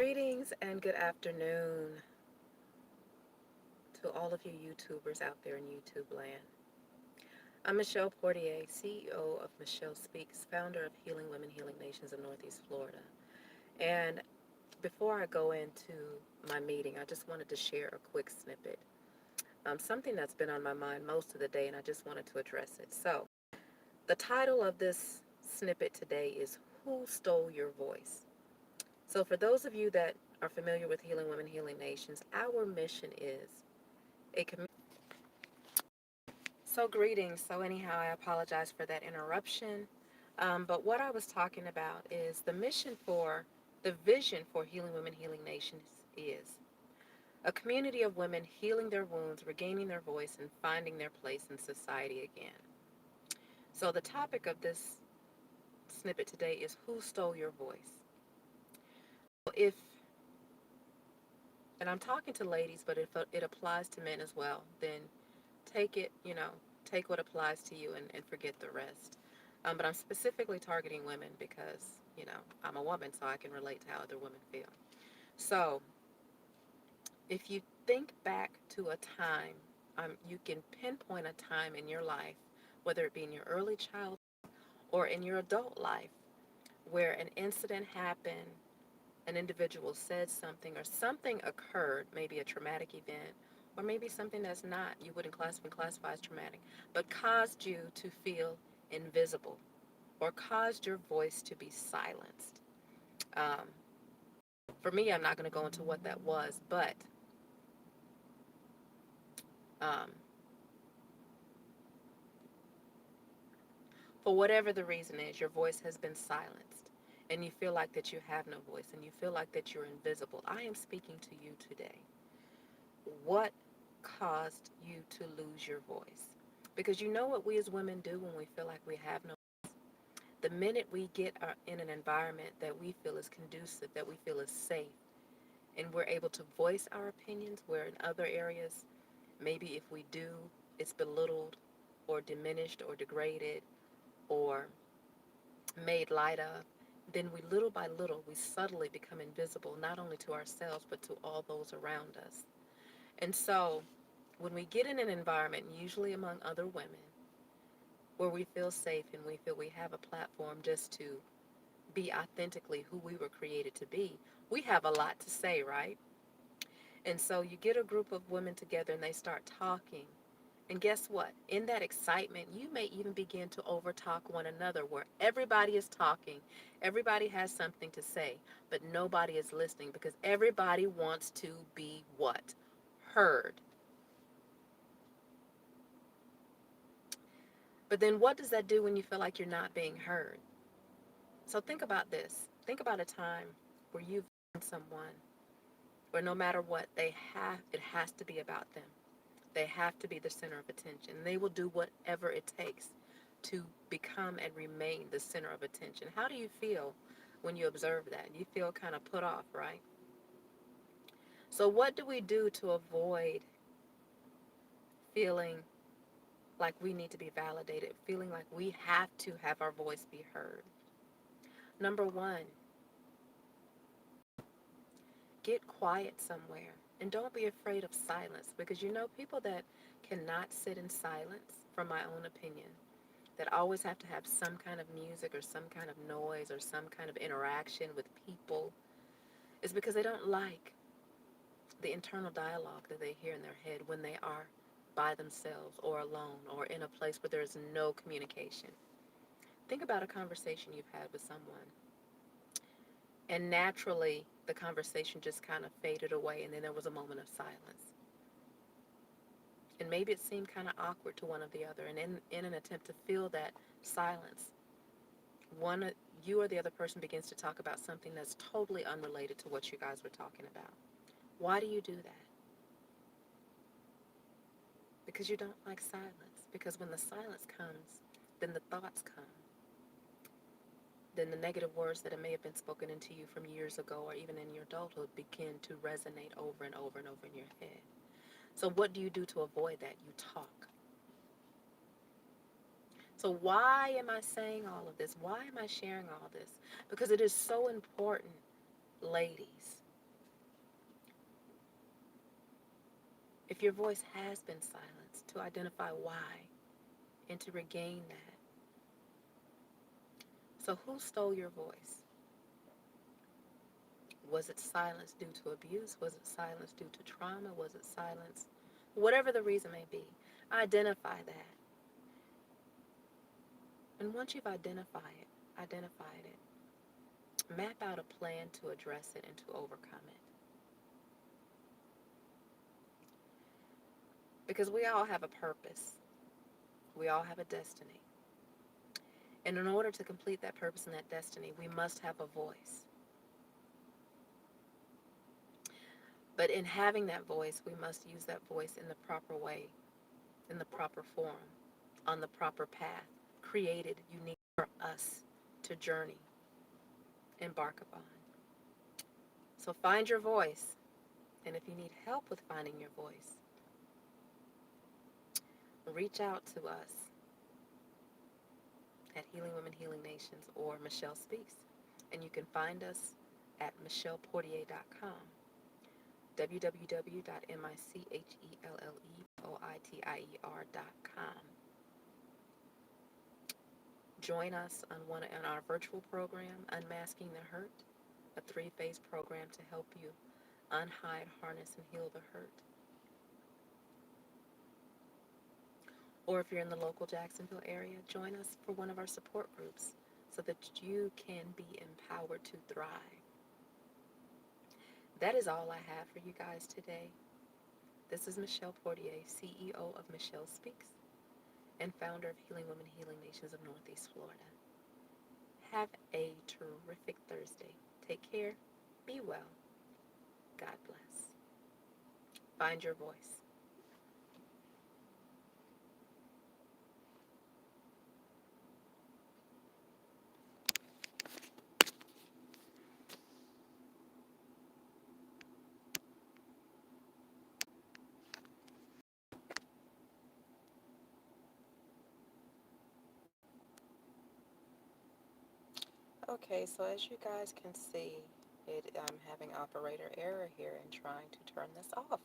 Greetings and good afternoon to all of you YouTubers out there in YouTube land. I'm Michelle Portier, CEO of Michelle Speakz, founder of Healing Women, Healing Nations of Northeast Florida. And before I go into my meeting, I just wanted to share a quick snippet. Something that's been on my mind most of the day, and I just wanted to address it. So, the title of this snippet today is Who Stole Your Voice? So, for those of you that are familiar with Healing Women, Healing Nations, our mission is a community. So, greetings. So, anyhow, I apologize for that interruption. But what I was talking about is the vision for Healing Women, Healing Nations is a community of women healing their wounds, regaining their voice, and finding their place in society again. So, the topic of this snippet today is Who Stole Your Voice? If, and I'm talking to ladies, but if it applies to men as well, then take it, take what applies to you and forget the rest. But I'm specifically targeting women because, I'm a woman, so I can relate to how other women feel. So if you think back to a time, you can pinpoint a time in your life, whether it be in your early childhood or in your adult life, where an incident happened, an individual said something, or something occurred, maybe a traumatic event, or maybe something that's not, you wouldn't classify as traumatic, but caused you to feel invisible or caused your voice to be silenced. Um, for me, I'm not going to go into what that was, but um, for whatever the reason is, your voice has been silenced and you feel like that you have no voice and you feel like that you're invisible. I am speaking to you today. What caused you to lose your voice? Because you know what we as women do when we feel like we have no. The minute we get in an environment that we feel is conducive, that we feel is safe, and we're able to voice our opinions, where in other areas, maybe if we do, it's belittled or diminished or degraded or made light of, then we little by little, we subtly become invisible, not only to ourselves, but to all those around us. And so when we get in an environment, usually among other women, where we feel safe and we feel we have a platform just to be authentically who we were created to be, we have a lot to say, right? And so you get a group of women together and they start talking. And guess what? In that excitement, you may even begin to overtalk one another where everybody is talking, everybody has something to say, but nobody is listening because everybody wants to be what? Heard. But then what does that do when you feel like you're not being heard? So think about this. Think about a time where you've found someone where no matter what, it has to be about them. They have to be the center of attention. They will do whatever it takes to become and remain the center of attention. How do you feel when you observe that? You feel kind of put off, right? So what do we do to avoid feeling like we need to be validated, feeling like we have to have our voice be heard? Number one, get quiet somewhere and don't be afraid of silence, because you know people that cannot sit in silence, from my own opinion, that always have to have some kind of music or some kind of noise or some kind of interaction with people, is because they don't like the internal dialogue that they hear in their head when they are by themselves or alone or in a place where there's no communication. Think about a conversation you've had with someone, and naturally the conversation just kind of faded away, and then there was a moment of silence. And maybe it seemed kind of awkward to one or the other, and in an attempt to fill that silence, one you or the other person begins to talk about something that's totally unrelated to what you guys were talking about. Why do you do that? Because you don't like silence. Because when the silence comes, then the thoughts come. Then the negative words that may have been spoken into you from years ago or even in your adulthood begin to resonate over and over and over in your head. So what do you do to avoid that? You talk. So why am I saying all of this? Why am I sharing all this? Because it is so important, ladies. If your voice has been silenced, to identify why and to regain that. So, who stole your voice? Was it silenced due to abuse? Was it silenced due to trauma? Was it silenced? Whatever the reason may be, identify that. And once you've identified it, map out a plan to address it and to overcome it. Because we all have a purpose. We all have a destiny. And in order to complete that purpose and that destiny, we must have a voice. But in having that voice, we must use that voice in the proper way, in the proper form, on the proper path, created unique for us to journey, embark upon. So find your voice. And if you need help with finding your voice, reach out to us at Healing Women, Healing Nations or Michelle Speakz. And you can find us at michelleportier.com, www.michellepoitier.com. Join us on our virtual program, Unmasking the Hurt, a 3-phase program to help you unhide, harness, and heal the hurt. Or if you're in the local Jacksonville area, join us for one of our support groups so that you can be empowered to thrive. That is all I have for you guys today. This is Michelle Portier, CEO of Michelle Speakz and founder of Healing Women, Healing Nations of Northeast Florida. Have a terrific Thursday. Take care. Be well. God bless. Find your voice. Okay, so as you guys can see, I'm having operator error here and trying to turn this off.